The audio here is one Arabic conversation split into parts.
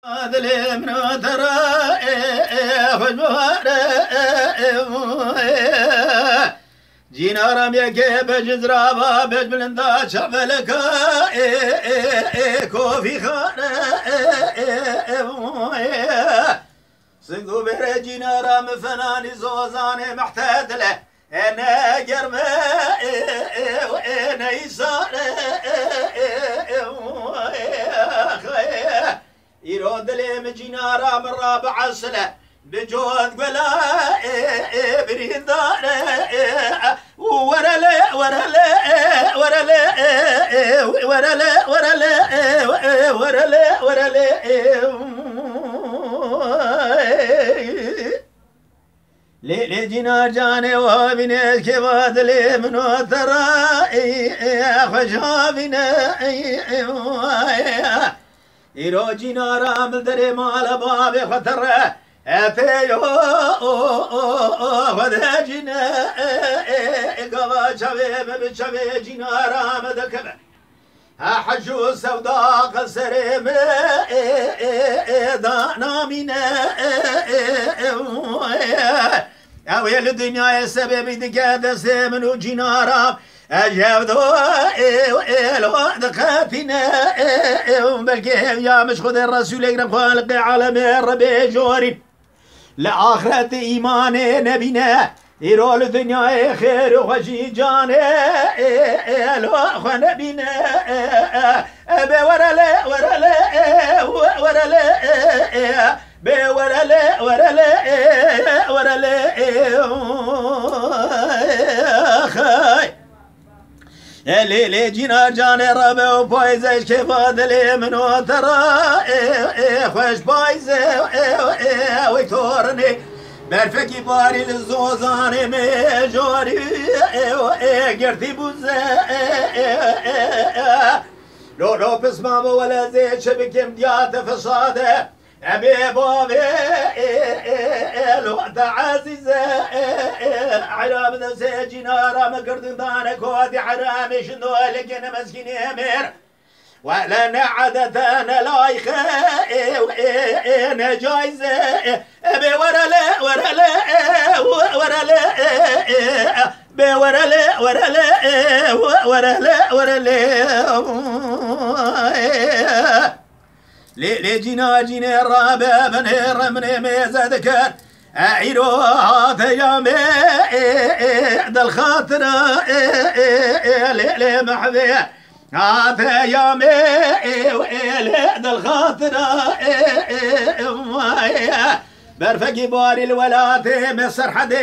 هذا من ترى جينا رميك بجزرابا بجبلندا شفلك كوفي خان صندوق برجينا رام فناني زوزاني محتاج له انا جرم وانا يسار يرود لي مجينا رام الرابع سله بجود قلا بريد دار ورلا ورلا ورلا ورلا ورلا ورلا ورلا لي جينا جاني وابني كباد لي من ترى خشابنا يرو جينا رام دري مال بابي خطر افيو ودجنا قوا شباب بشباب جينا رام دكبه حجو سوداء قصرم دانا منا اويل الدنيا السبب دقاد سمنو جينا رام أجابدو الوقت خافنا بلقيه يا مشخذ الرسول يقرب خالق عالم الربي جوري لآخرة إيمان نبينا يرول الدنيا خير وخشي جانا الوقت نبينا أبي ورلا ورلا ورلا بي ورلا ورلا ورلا خاي لي جينا جاني ربي وبايزش كيف هذا لي من ترى خوش بايزة ويتورني برفكي باري للزوزاني ميجوري قرتي بوزة لو بسمع ولا زي شبكم ديات فصاده أبي بابي الوقت عزيزة حرام نفسي جنارة مقرد دانك وادي حرامي شنو لقينا مسكين أمير ولا نعدة أنا لايخة أنا جايزة أبي ورلا ورلا ورلا بي ورلا ورلا ورلا ورلا لي جينا جينا الرابع بنهر من ميزة ذكر عيرو هذا يا ميد الخاطرة لي محبي هذا يا ميد الخاطرة برفقي باري الولاد مصر حدي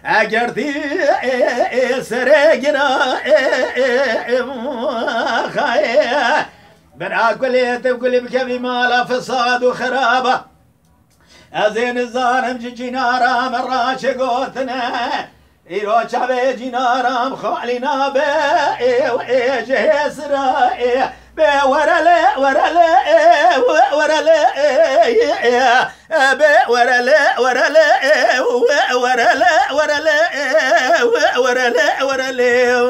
أجرتي سرقنا خايا بناكل تقول بكبي مالا فساد وخرابه ازين الزارم جينا رام الراشقوتنا يرو شابي جينا رام خالينا بي جهسرا بي ورلا ورلا ورلا بي ورلا ورلا ورلا ورلا ورلا ورلا